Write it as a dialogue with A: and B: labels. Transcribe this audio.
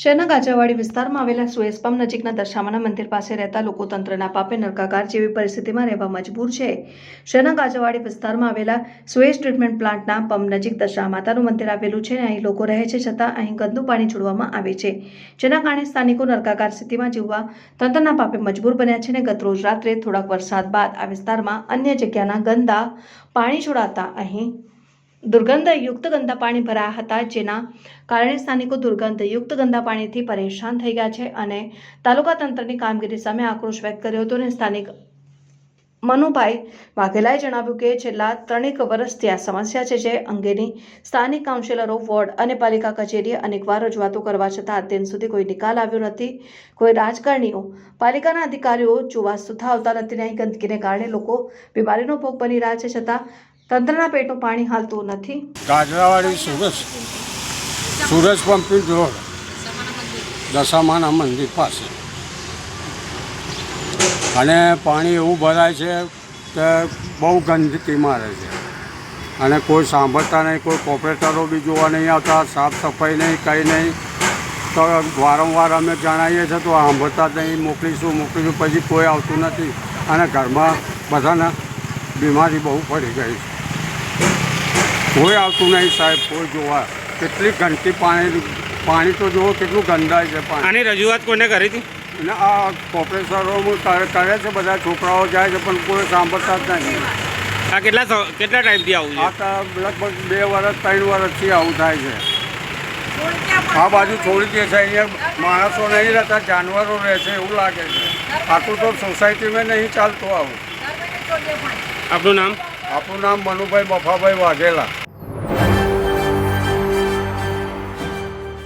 A: શહેરના કાચાવાડી વિસ્તારમાં આવેલા સુએઝ પંપ નજીકના દશામાના મંદિર પાસે રહેતા લોકો તંત્રના પાપે નરકાગાર જેવી પરિસ્થિતિમાં રહેવા મજબૂર છે। શહેરના કાચાવાડી વિસ્તારમાં આવેલા સુએઝ ટ્રીટમેન્ટ પ્લાન્ટના પંપ નજીક દશા માતાનું મંદિર આવેલું છે અને અહીં લોકો રહે છે, છતાં અહીં ગંદુ પાણી છોડવામાં આવે છે, જેના કારણે સ્થાનિકો નરકાગાર સ્થિતિમાં જીવવા તંત્રના પાપે મજબૂર બન્યા છે। અને ગતરોજ રાત્રે થોડાક વરસાદ બાદ આ વિસ્તારમાં અન્ય જગ્યાના ગંદા પાણી છોડાતા અહીં દુર્ગંધયુક્ત ગંદા પાણી ભરાયા હતા, જેના કારણે સ્થાનિકો દુર્ગંધયુક્ત ગંદા પાણીથી પરેશાન થઈ ગયા છે અને તાલુકા તંત્રની કામગીરી સામે આક્રોશ વ્યક્ત કર્યો હતો। અને સ્થાનિક મનુભાઈ વાઘેલાએ જણાવ્યું કે છેલ્લા 3 વર્ષથી આ સમસ્યા છે, જે અંગેની સ્થાનિક કાઉન્સિલરો, વોર્ડ અને પાલિકા કચેરીએ અનેકવાર રજૂઆતો કરવા છતાં અત્યાર સુધી કોઈ નિકાલ આવ્યો નથી। કોઈ રાજકારણીઓ, પાલિકાના અધિકારીઓ જોવા સુદ્ધા આવતા નથી। અહીં ગંદકીને કારણે લોકો બીમારીનો ભોગ બની રહ્યા છે, છતાં તંત્રના પેટનું પાણી હાલતું નથી।
B: કાચરાવાડી સુરજ પંપિંગ રોડ દશામાના મંદિર પાસે અને પાણી એવું ભરાય છે કે બહુ ગંદકી મારે છે અને કોઈ સાંભળતા નહીં, કોઈ કોર્પોરેટરો બી જોવા નહીં આવતા, સાફ સફાઈ નહીં, કંઈ નહીં। તો વારંવાર અમે જણાવીએ છીએ તો સાંભળતા જ નહીં, મોકલીશું, પછી કોઈ આવતું નથી અને ઘરમાં બધાને બીમારી બહુ પડી ગઈ છે। કોઈ આવતું નહીં સાહેબ, કોઈ જોવા કેટલી ગંદકી પાણી તો જુઓ કેટલું ગંદાય છે પાણી।
C: આની રજૂઆત કોને કરી હતી?
B: અને આ કોર્પોરેશનો કરે છે, બધા છોકરાઓ જાય છે પણ કોઈ સાંભળતા જ નહીં।
C: આ કેટલા ટાઈમથી આવું છે?
B: આ લગભગ 2 વર્ષ 3 વર્ષથી આવું થાય છે। આ બાજુ છોડી દે છે, અહીંયા માણસો નહીં રહેતા, જાનવરો રહે છે એવું લાગે છે। આટલું તો સોસાયટીમાં નહીં ચાલતું આવું।
C: આપનું નામ?
B: આપણું નામ મનુભાઈ બફાભાઈ વાઘેલા।